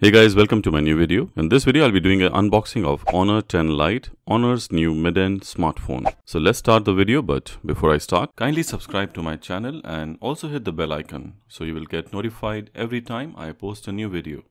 Hey guys, welcome to my new video. In this video, I'll be doing an unboxing of Honor 10 Lite, Honor's new mid-end smartphone. So let's start the video, but before I start, kindly subscribe to my channel and also hit the bell icon so you will get notified every time I post a new video.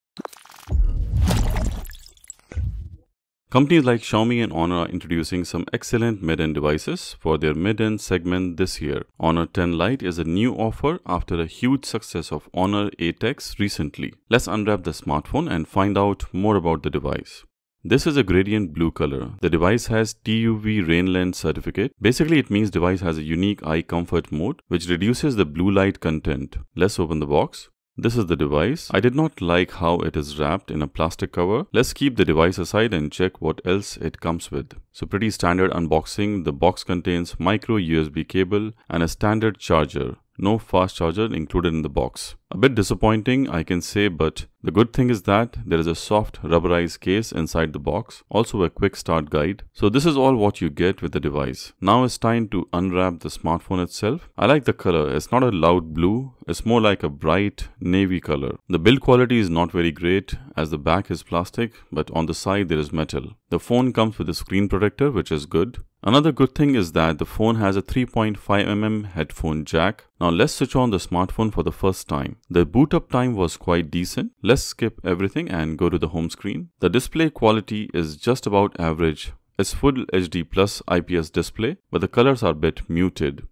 Companies like Xiaomi and Honor are introducing some excellent mid-end devices for their mid-end segment this year. Honor 10 Lite is a new offer after a huge success of Honor 8X recently. Let's unwrap the smartphone and find out more about the device. This is a gradient blue color. The device has TUV rain lens certificate. Basically, it means device has a unique eye comfort mode which reduces the blue light content. Let's open the box. This is the device. I did not like how it is wrapped in a plastic cover. Let's keep the device aside and check what else it comes with. So pretty standard unboxing. The box contains micro USB cable and a standard charger. No fast charger included in the box. A bit disappointing, I can say, but the good thing is that there is a soft rubberized case inside the box, also a quick start guide. So this is all what you get with the device. Now it's time to unwrap the smartphone itself. I like the color. It's not a loud blue, it's more like a bright navy color. The build quality is not very great as the back is plastic, but on the side there is metal. The phone comes with a screen protector, which is good. Another good thing is that the phone has a 3.5mm headphone jack. Now let's switch on the smartphone for the first time. The boot up time was quite decent. Let's skip everything and go to the home screen. The display quality is just about average. It's Full HD Plus IPS display, but the colors are a bit muted.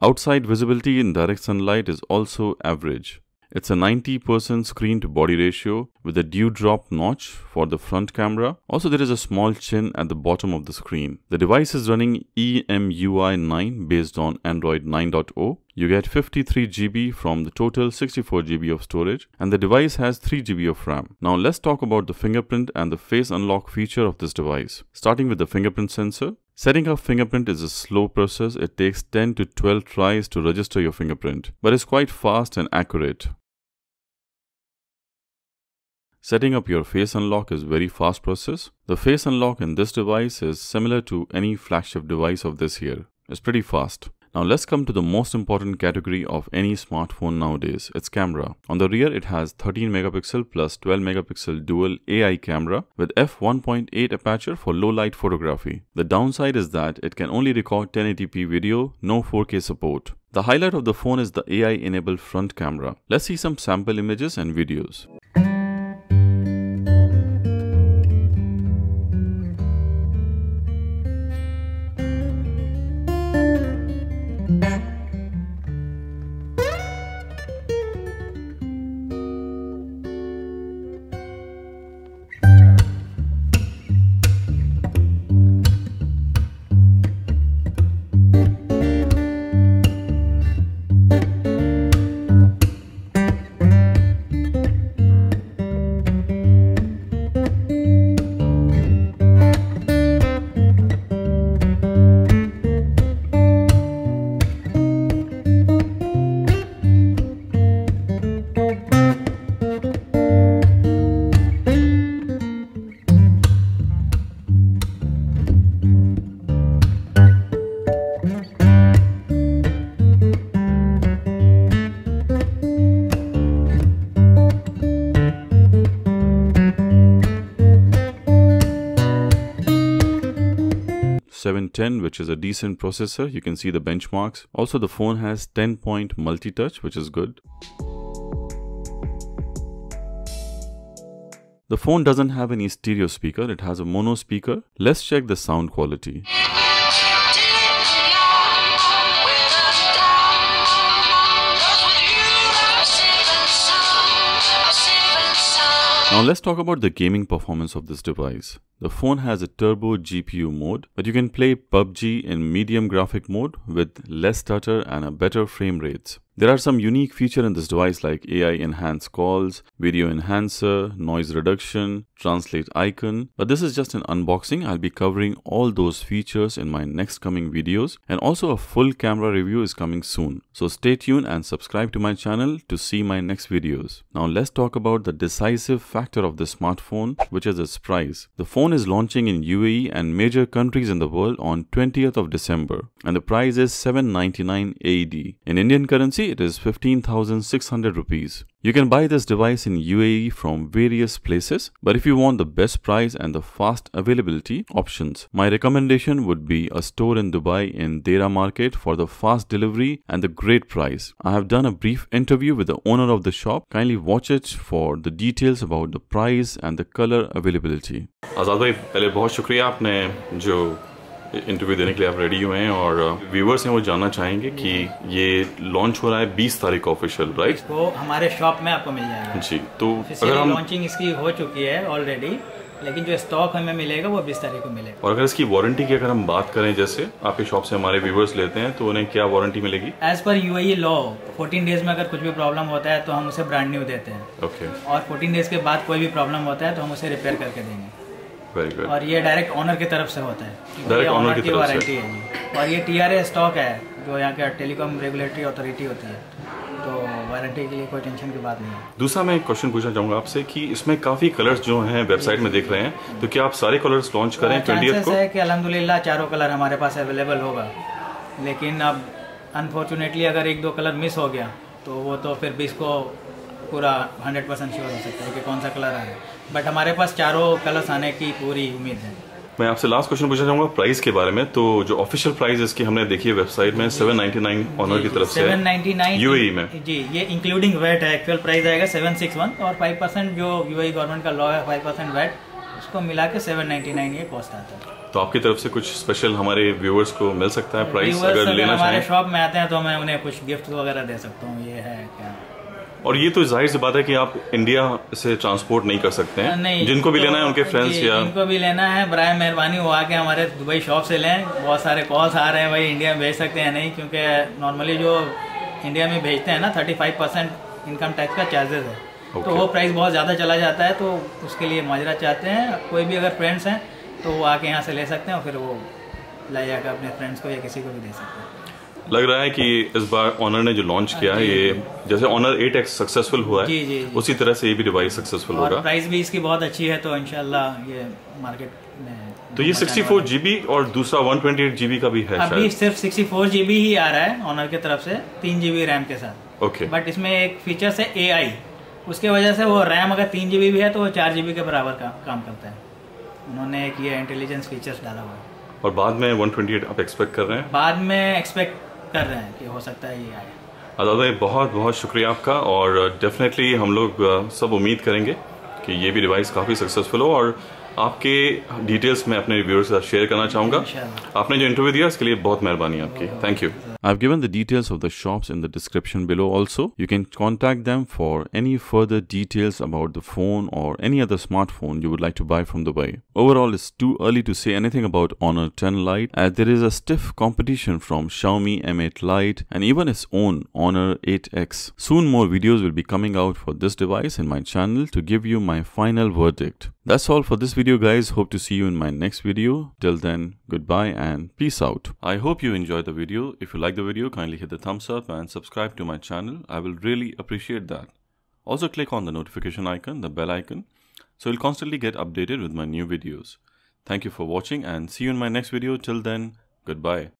Outside visibility in direct sunlight is also average. It's a 90% screen to body ratio with a dewdrop notch for the front camera. Also, there is a small chin at the bottom of the screen. The device is running EMUI 9 based on Android 9.0. You get 53 GB from the total 64 GB of storage, and the device has 3 GB of RAM. Now let's talk about the fingerprint and the face unlock feature of this device. Starting with the fingerprint sensor. Setting up fingerprint is a slow process. It takes 10 to 12 tries to register your fingerprint, but it's quite fast and accurate. Setting up your face unlock is very fast process. The face unlock in this device is similar to any flagship device of this year. It's pretty fast. Now let's come to the most important category of any smartphone nowadays, its camera. On the rear, it has 13 megapixel plus 12 megapixel dual AI camera with f1.8 aperture for low light photography. The downside is that it can only record 1080p video, no 4K support. The highlight of the phone is the AI enabled front camera. Let's see some sample images and videos. A710, which is a decent processor. You can see the benchmarks. Also, the phone has 10-point multi-touch, which is good. The phone doesn't have any stereo speaker. It has a mono speaker. Let's check the sound quality. Now let's talk about the gaming performance of this device. The phone has a turbo GPU mode, but you can play PUBG in medium graphic mode with less stutter and a better frame rates. There are some unique features in this device like AI enhanced calls, video enhancer, noise reduction, translate icon, but this is just an unboxing. I'll be covering all those features in my next coming videos, and also a full camera review is coming soon. So stay tuned and subscribe to my channel to see my next videos. Now let's talk about the decisive factor of this smartphone, which is its price. The phone is launching in UAE and major countries in the world on 20th of December, and the price is 799 AED. In Indian currency, it is 15,600 rupees. You can buy this device in UAE from various places, but if you want the best price and the fast availability options, my recommendation would be a store in Dubai in Deira market for the fast delivery and the great price. I have done a brief interview with the owner of the shop. Kindly watch it for the details about the price and the color availability. Azad bhai, पहले बहुत शुक्रिया आपने जो interview देने के लिए आप ready हुए हैं, और व्यूअर्स हैं वो जानना चाहेंगे कि ये लॉन्च हो रहा है 20 तारीख को ऑफिशियल, राइट? वो हमारे शॉप में आपको मिल जाएगा जी। तो अगर हम लॉन्चिंग इसकी हो चुकी है ऑलरेडी, लेकिन जो स्टॉक हमें मिलेगा वो 20 तारीख को मिलेगा। और अगर इसकी वारंटी की अगर हम बात करें, जैसे आपके शॉप से हमारे व्यूअर्स लेते हैं तो उन्हें क्या वारंटी मिलेगी? As per UAE law 14 days में अगर कुछ भी प्रॉब्लम होता है तो हम उसे ब्रांड न्यू देते हैं। ओके। और 14 डेज के बाद कोई भी प्रॉब्लम होता है तो हम उसे रिपेयर करके देंगे। और ये डायरेक्ट ऑनर की तरफ से होता है, डायरेक्ट ऑनर की वारंटी है जी। और ये TRA स्टॉक है जो यहाँ के टेलीकॉम रेगुलेटरी अथॉरिटी होती है, तो वारंटी के लिए कोई टेंशन की बात नहीं है। दूसरा मैं एक क्वेश्चन पूछना चाहूँगा आपसे कि इसमें काफ़ी कलर्स जो हैं वेबसाइट में देख रहे हैं, तो क्या आप सारे कलर्स लॉन्च करें 20th को? है कि अल्हम्दुलिल्लाह चारों कलर हमारे पास अवेलेबल होगा, लेकिन अब अनफॉर्चुनेटली अगर 1-2 कलर मिस हो गया तो वो तो फिर 20 को पूरा 100% श्योर हो सकता है कि कौन सा कलर आए, बट हमारे पास चारों कलर्स आने की पूरी उम्मीद है। मैं आपसे लास्ट क्वेश्चन पूछना चाहूँगा प्राइस के बारे में। तो जो ऑफिशियल प्राइस इसकी हमने देखी है वेबसाइट में 799 ऑनर की तरफ से 799 यूएई में जी, ये इंक्लूडिंग वेट है। एक्चुअल प्राइस आएगा 761 और 5% जो यूएई गवर्नमेंट का लॉ है 5% वेट, उसको मिला के 799 ये कॉस्ट आता है। तो आपकी तरफ से कुछ स्पेशल हमारे व्यूअर्स को मिल सकता है प्राइस अगर लेना चाहें? हमारे शॉप में आते हैं तो मैं उन्हें कुछ गिफ्ट वगैरह दे सकता हूँ, ये है क्या। और ये तो जाहिर सी बात है कि आप इंडिया से ट्रांसपोर्ट नहीं कर सकते हैं, नहीं, जिनको भी लेना है उनके फ्रेंड्स या जिनको भी लेना है बराए मेहरबानी वो आके हमारे दुबई शॉप से लें। बहुत सारे कॉल्स आ रहे हैं भाई इंडिया में भेज सकते हैं नहीं, क्योंकि नॉर्मली जो इंडिया में भेजते हैं ना 35% इनकम टैक्स का चार्जेस है, तो वो प्राइस बहुत ज़्यादा चला जाता है, तो उसके लिए माजरा चाहते हैं। कोई भी अगर फ्रेंड्स हैं तो वो आके यहाँ से ले सकते हैं और फिर वो ला जाकर अपने फ्रेंड्स को या किसी को भी दे सकते हैं। लग रहा है कि इस बार ऑनर ने जो लॉन्च किया है, ये जैसे ऑनर 8X सक्सेसफुल हुआ है जी, उसी तरह से ये भी डिवाइस सक्सेसफुल होगा। प्राइस भी इसकी बहुत अच्छी है, तो इंशाल्लाह ये मार्केट में। तो ये 64 GB और दूसरा 128 GB का भी है? अभी सिर्फ 64 GB ही आ रहा है ऑनर की तरफ से 3 GB रैम के साथ। ओके। बट इसमें एक फीचर है AI, उसके वजह से वो रैम अगर 3 GB भी है तो वो 4 GB के बराबर काम करता है। उन्होंने एक ये इंटेलिजेंस फीचर्स डाला हुआ है। और बाद में 128 आप एक्सपेक्ट कर रहे हैं? बाद में एक्सपेक्ट कर रहे हैं कि हो सकता है ये आए। अज़ाद भाई बहुत बहुत शुक्रिया आपका, और डेफिनेटली हम लोग सब उम्मीद करेंगे कि ये भी डिवाइस काफ़ी सक्सेसफुल हो, और आपके डिटेल्स मैं अपने रिव्यूअर्स के साथ शेयर करना चाहूँगा। आपने जो इंटरव्यू दिया इसके लिए बहुत मेहरबानी आपकी, thank you. I've given the details of the shops in the description below also. You can contact them for any further details about the phone or any other smartphone you would like to buy from Dubai. Overall, it's too early to say anything about Honor 10 Lite, as there is a stiff competition from Xiaomi M8 Lite and even its own Honor 8X. Soon more videos will be coming out for this device in my channel to give you my final verdict. That's all for this video guys. Hope to see you in my next video. Till then, goodbye and peace out. I hope you enjoyed the video. If you like the video, kindly hit the thumbs up and subscribe to my channel. I will really appreciate that. Also click on the notification icon, the bell icon, so you'll constantly get updated with my new videos. Thank you for watching and see you in my next video. Till then, goodbye.